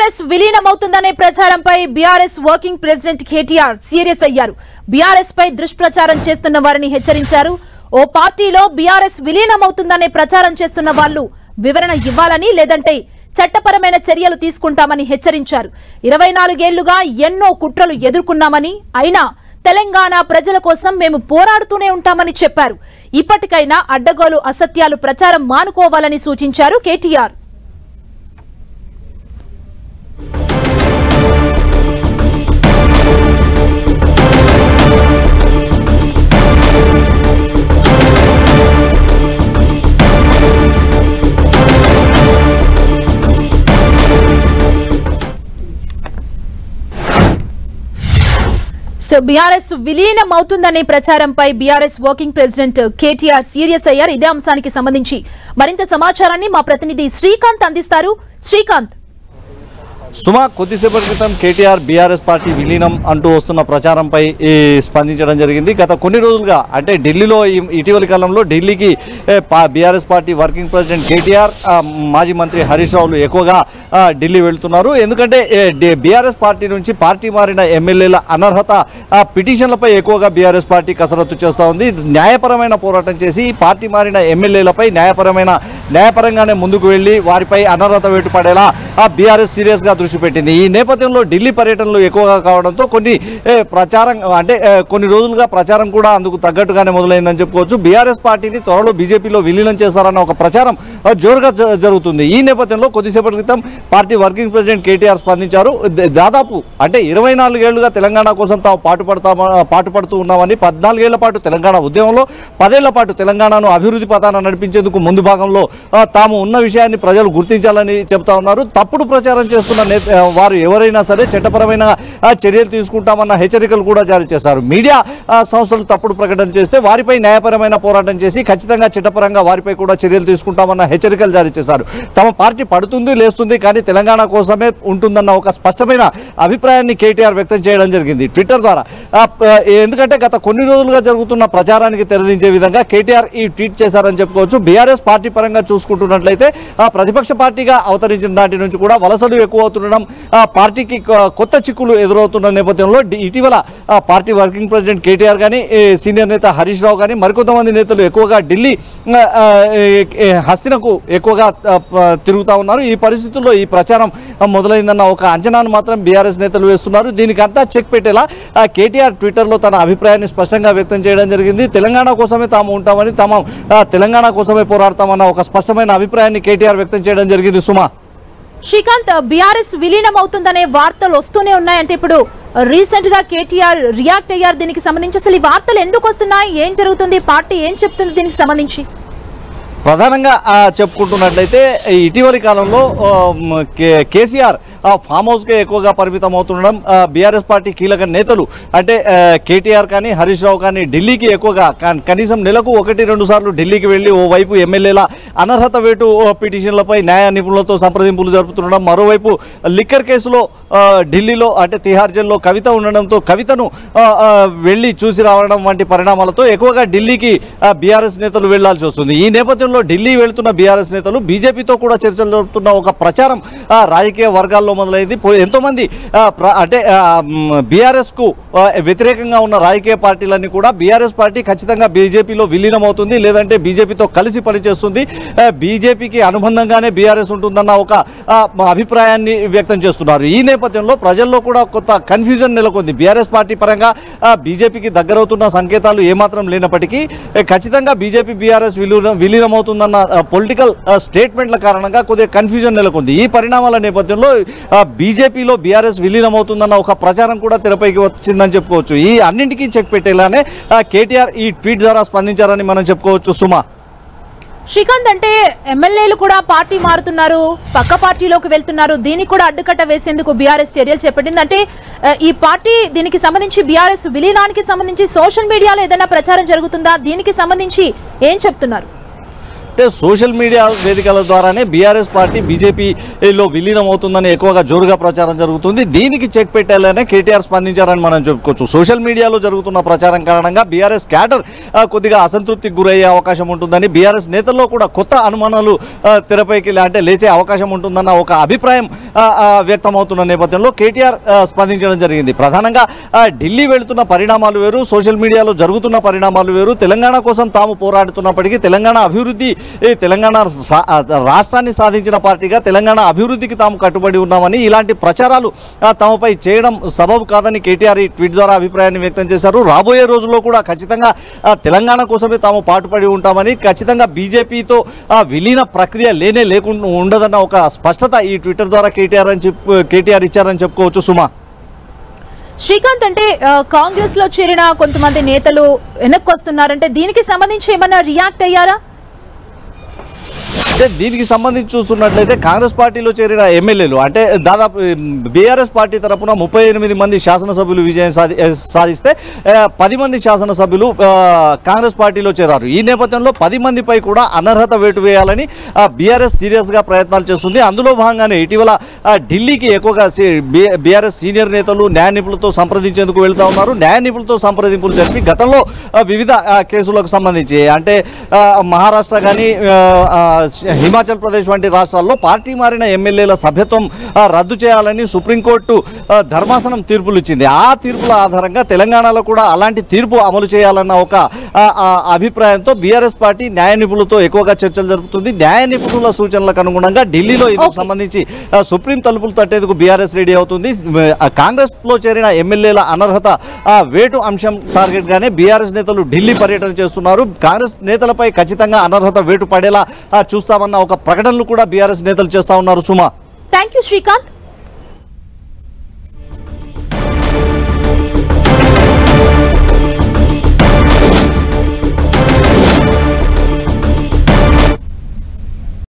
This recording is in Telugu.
బీఆర్ఎస్ విలీనమవుతుందనే ప్రచారంపై BRS working president KTR serious అయ్యారు. బీఆర్ఎస్ పై దుష్ప్రచారం చేస్తున్న వారిని హెచ్చరించారు. ఓ పార్టీలో బీఆర్ఎస్ విలీనమవుతుందనే ప్రచారం చేస్తున్న వాళ్ళు వివరణ ఇవ్వాలని, లేదంటే చట్టపరమైన చర్యలు తీసుకుంటామని హెచ్చరించారు. 24 ఏళ్లుగా ఎన్నో కుట్రలు ఎదుర్కొన్నామని, అయినా తెలంగాణ ప్రజల కోసం మేము పోరాడుతూనే ఉంటామని చెప్పారు. ఇప్పటికైనా అడ్డగోలు అసత్యాలు ప్రచారం మానుకోవాలని సూచించారు కేటీఆర్. బీఆర్ఎస్ విలీనం అవుతుందనే ప్రచారంపై BRS working president KTR serious అయ్యారు. ఇదే అంశానికి సంబంధించి మరింత సమాచారాన్ని మా ప్రతినిధి శ్రీకాంత్ అందిస్తారు. శ్రీకాంత్, సుమా, కొద్దిసేపటి క్రితం కేటీఆర్ బీఆర్ఎస్ పార్టీ విలీనం అంటూ వస్తున్న ప్రచారంపై స్పందించడం జరిగింది. గత కొన్ని రోజులుగా అంటే ఢిల్లీలో ఇటీవలి కాలంలో ఢిల్లీకి BRS party working president KTR, మాజీ మంత్రి హరీష్ రావులు ఎక్కువగా ఢిల్లీ వెళ్తున్నారు. ఎందుకంటే బీఆర్ఎస్ పార్టీ నుంచి పార్టీ మారిన ఎమ్మెల్యేల అనర్హత పిటిషన్లపై ఎక్కువగా బీఆర్ఎస్ పార్టీ కసరత్తు చేస్తూ ఉంది. న్యాయపరమైన పోరాటం చేసి పార్టీ మారిన ఎమ్మెల్యేలపై న్యాయపరంగానే ముందుకు వెళ్లి వారిపై అనర్హత వేటు పడేలా బీఆర్ఎస్ సీరియస్గా దృష్టి పెట్టింది. ఈ నేపథ్యంలో ఢిల్లీ పర్యటనలు ఎక్కువగా కావడంతో కొన్ని రోజులుగా ప్రచారం కూడా అందుకు తగ్గట్టుగానే మొదలైందని చెప్పుకోవచ్చు. బీఆర్ఎస్ పార్టీని త్వరలో బీజేపీలో విలీనం చేశారన్న ఒక ప్రచారం జోరుగా జరుగుతుంది. ఈ నేపథ్యంలో కొద్దిసేపటి క్రితం పార్టీ వర్కింగ్ ప్రెసిడెంట్ కేటీఆర్ స్పందించారు. దాదాపు అంటే 24 ఏళ్లుగా తెలంగాణ కోసం తాము పాటుపడుతూ ఉన్నామని, 14 ఏళ్ల పాటు తెలంగాణ ఉద్యమంలో, 10 ఏళ్ల పాటు తెలంగాణను అభివృద్ధి పథాన నడిపించేందుకు ముందు భాగంలో తాము ఉన్న విషయాన్ని ప్రజలు గుర్తించాలని చెబుతా ఉన్నారు. తప్పుడు ప్రచారం చేస్తున్న వారు ఎవరైనా సరే చట్టపరమైన చర్యలు తీసుకుంటామన్న హెచ్చరికలు కూడా జారీ చేశారు. మీడియా సంస్థలు తప్పుడు ప్రకటన చేస్తే వారిపై న్యాయపరమైన పోరాటం చేసి ఖచ్చితంగా చట్టపరంగా వారిపై కూడా చర్యలు తీసుకుంటామన్న హెచ్చరికలు జారీ చేశారు. తమ పార్టీ పడుతుంది లేస్తుంది కానీ తెలంగాణ కోసమే ఉంటుందన్న ఒక స్పష్టమైన అభిప్రాయాన్ని కేటీఆర్ వ్యక్తం చేయడం జరిగింది ట్విట్టర్ ద్వారా. ఎందుకంటే గత కొన్ని రోజులుగా జరుగుతున్న ప్రచారానికి తెరదించే విధంగా కేటీఆర్ ఈ ట్వీట్ చేశారని చెప్పుకోవచ్చు. బీఆర్ఎస్ పార్టీ పరంగా చూసుకుంటున్నట్లయితే ప్రతిపక్ష పార్టీగా అవతరించిన నాటి నుంచి కూడా వలసలు ఎక్కువ అవుతుండడం, పార్టీకి కొత్త చిక్కులు ఎదురవుతున్న నేపథ్యంలో ఇటీవల పార్టీ వర్కింగ్ ప్రెసిడెంట్ కేటీఆర్ కానీ, సీనియర్ నేత హరీష్ రావు కానీ, మరికొంతమంది నేతలు ఎక్కువగా ఢిల్లీ హస్తినకు ఎక్కువగా తిరుగుతూ ఉన్నారు. ఈ పరిస్థితుల్లో ఈ ప్రచారం మొదలైందన్న ఒక అంచనాను మాత్రం బీఆర్ఎస్ నేతలు వేస్తున్నారు. దీనికంతా చెక్ పెట్టేలా కేటీఆర్ ట్విట్టర్లో తన అభిప్రాయాన్ని స్పష్టంగా వ్యక్తం చేయడం జరిగింది. తెలంగాణ కోసమే తాము ఉంటామని, తెలంగాణ కోసమే పోరాడతామన్న ఒక స్పష్టమైన అభిప్రాయాన్ని కేటీఆర్ వ్యక్తం చేయడం జరిగింది. సుమా, శ్రీకాంత్, బీఆర్ఎస్ విలీనం అవుతుందనే వార్తలు వస్తూనే ఉన్నాయంటే ఇప్పుడు రీసెంట్ గా కేటీఆర్ రియాక్ట్ అయ్యారు. దీనికి సంబంధించి అసలు ఈ వార్తలు ఎందుకు వస్తున్నాయి, ఏం జరుగుతుంది, పార్టీ ఏం చెప్తుంది దీనికి సంబంధించి? ప్రధానంగా చెప్పుకుంటున్నట్లయితే ఇటీవలి కాలంలో కేసీఆర్ ఫామ్ హౌస్కే ఎక్కువగా పరిమితం అవుతుండడం, బీఆర్ఎస్ పార్టీ కీలక నేతలు అంటే కేటీఆర్ కానీ, హరీష్ రావు కానీ ఢిల్లీకి ఎక్కువగా కనీసం నెలకు 1-2 సార్లు ఢిల్లీకి వెళ్ళి ఓవైపు ఎమ్మెల్యేల అనర్హత వేటు పిటిషన్లపై న్యాయ నిపుణులతో సంప్రదింపులు జరుపుతుండడం, మరోవైపు లిక్కర్ కేసులో ఢిల్లీలో అంటే తిహార్ జైల్లో కవిత ఉండడంతో కవితను వెళ్ళి చూసి రావడం వంటి పరిణామాలతో ఎక్కువగా ఢిల్లీకి బీఆర్ఎస్ నేతలు వెళ్లాల్సి వస్తుంది. ఈ నేపథ్యంలో ఢిల్లీ వెళ్తున్న బీఆర్ఎస్ నేతలు బీజేపీతో కూడా చర్చలు జరుపుతున్న ఒక ప్రచారం రాజకీయ వర్గాల్లో మొదలైంది. ఎంతోమంది అంటే బీఆర్ఎస్ కు వ్యతిరేకంగా ఉన్న రాజకీయ పార్టీలన్నీ కూడా బీఆర్ఎస్ పార్టీ ఖచ్చితంగా బీజేపీలో విలీనం అవుతుంది, లేదంటే బీజేపీతో కలిసి పనిచేస్తుంది, బీజేపీకి అనుబంధంగానే బీఆర్ఎస్ ఉంటుందన్న ఒక అభిప్రాయాన్ని వ్యక్తం చేస్తున్నారు. ఈ నేపథ్యంలో ప్రజల్లో కూడా కొత్త కన్ఫ్యూజన్ నెలకొంది. బీఆర్ఎస్ పార్టీ పరంగా బీజేపీకి దగ్గరవుతున్న సంకేతాలు ఏమాత్రం లేనప్పటికీ ఖచ్చితంగా బీజేపీ బీఆర్ఎస్ విలీనం అవుతుందన్న పొలిటికల్ స్టేట్మెంట్ల కారణంగా కొద్దిగా కన్ఫ్యూజన్ నెలకొంది. ఈ పరిణామాల నేపథ్యంలో బీజేపీలో బీఆర్ఎస్ విలీనం అవుతుందన్న ఒక ప్రచారం కూడా తెరపైకి వచ్చిందని చెప్పుకోవచ్చు. ఈ అన్నింటికీ చెక్ పెట్టేలానే కేటీఆర్ ఈ ట్వీట్ ద్వారా స్పందించారని మనం చెప్పుకోవచ్చు. సుమా, శ్రీకాంత్, అంటే ఎమ్మెల్యేలు కూడా పార్టీ మారుతున్నారు, పక్క పార్టీలోకి వెళ్తున్నారు, దీనికి కూడా అడ్డుకట్ట వేసేందుకు బీఆర్ఎస్ చర్యలు చేపట్టింది. అంటే ఈ పార్టీ దీనికి సంబంధించి బీఆర్ఎస్ విలీనానికి సంబంధించి సోషల్ మీడియాలో ఏదైనా ప్రచారం జరుగుతుందా, దీనికి సంబంధించి ఏం చెప్తున్నారు? అంటే సోషల్ మీడియా వేదికల ద్వారానే బీఆర్ఎస్ పార్టీ బీజేపీలో విలీనం అవుతుందని ఎక్కువగా జోరుగా ప్రచారం జరుగుతుంది. దీనికి చెక్ పెట్టాలనే కేటీఆర్ స్పందించారని మనం చెప్పుకోవచ్చు. సోషల్ మీడియాలో జరుగుతున్న ప్రచారం కారణంగా బీఆర్ఎస్ క్యాడర్ కొద్దిగా అసంతృప్తికి గురయ్యే అవకాశం ఉంటుందని, బీఆర్ఎస్ నేతల్లో కూడా కొత్త అనుమానాలు తెరపైకి అంటే లేచే అవకాశం ఉంటుందన్న ఒక అభిప్రాయం వ్యక్తమవుతున్న నేపథ్యంలో కేటీఆర్ స్పందించడం జరిగింది. ప్రధానంగా ఢిల్లీ వెళుతున్న పరిణామాలు వేరు, సోషల్ మీడియాలో జరుగుతున్న పరిణామాలు వేరు. తెలంగాణ కోసం తాము పోరాడుతున్నప్పటికీ తెలంగాణ అభివృద్ధి, తెలంగాణ రాష్ట్రాన్ని సాధించిన పార్టీగా తెలంగాణ అభివృద్ధికి తాము కట్టుబడి ఉన్నామని, ఇలాంటి ప్రచారాలు తమపై చేయడం సబబు కాదని కేటీఆర్ ఈ ట్వీట్ ద్వారా అభిప్రాయాన్ని వ్యక్తం చేశారు. రాబోయే రోజుల్లో కూడా ఖచ్చితంగా తెలంగాణ కోసమే తాము పాటుపడి ఉంటామని, ఖచ్చితంగా బీజేపీతో విలీన ప్రక్రియ లేకుండా ఉండదన్న ఒక స్పష్టత ఈ ట్విట్టర్ ద్వారా కేటీఆర్ ఇచ్చారని చెప్పుకోవచ్చు. సుమా, శ్రీకాంత్, అంటే కాంగ్రెస్ లో చేరిన కొంతమంది నేతలు వెనక్కి వస్తున్నారంటే దీనికి సంబంధించి ఏమన్నా రియాక్ట్ అయ్యారా? అంటే దీనికి సంబంధించి చూస్తున్నట్లయితే కాంగ్రెస్ పార్టీలో చేరిన ఎమ్మెల్యేలు అంటే దాదాపు బీఆర్ఎస్ పార్టీ తరఫున 38 మంది శాసనసభ్యులు విజయం సాధిస్తే 10 మంది శాసనసభ్యులు కాంగ్రెస్ పార్టీలో చేరారు. ఈ నేపథ్యంలో 10 మందిపై కూడా అనర్హత వేటు వేయాలని బీఆర్ఎస్ సీరియస్గా ప్రయత్నాలు చేస్తుంది. అందులో భాగంగానే ఇటీవల ఢిల్లీకి ఎక్కువగా బీఆర్ఎస్ సీనియర్ నేతలు న్యాయ నిపుణులతో సంప్రదించేందుకు వెళ్తా ఉన్నారు. న్యాయ నిపుణులతో సంప్రదింపులు జరిపి గతంలో వివిధ కేసులకు సంబంధించి అంటే మహారాష్ట్ర కానీ హిమాచల్ ప్రదేశ్ వంటి రాష్ట్రాల్లో పార్టీ మారిన ఎమ్మెల్యేల సభ్యత్వం రద్దు చేయాలని సుప్రీంకోర్టు ధర్మాసనం తీర్పులు ఇచ్చింది. ఆ తీర్పుల ఆధారంగా తెలంగాణలో కూడా అలాంటి తీర్పు అమలు చేయాలన్న ఒక అభిప్రాయంతో బీఆర్ఎస్ పార్టీ న్యాయ నిపుణులతో ఎక్కువగా చర్చలు జరుపుతుంది. న్యాయ నిపుణుల సూచనలకు అనుగుణంగా ఢిల్లీలో ఇందుకు సంబంధించి సుప్రీం తలుపులు తట్టేందుకు బీఆర్ఎస్ రెడీ అవుతుంది. కాంగ్రెస్ లో చేరిన ఎమ్మెల్యేల అనర్హత వేటు అంశం టార్గెట్ గానే బీఆర్ఎస్ నేతలు ఢిల్లీ పర్యటన చేస్తున్నారు. కాంగ్రెస్ నేతలపై ఖచ్చితంగా అనర్హత వేటు పడేలా చూస్తామన్న ఒక ప్రకటనలు కూడా బీఆర్ఎస్ నేతలు చేస్తా ఉన్నారు. సుమా, థ్యాంక్ యూ శ్రీకాంత్.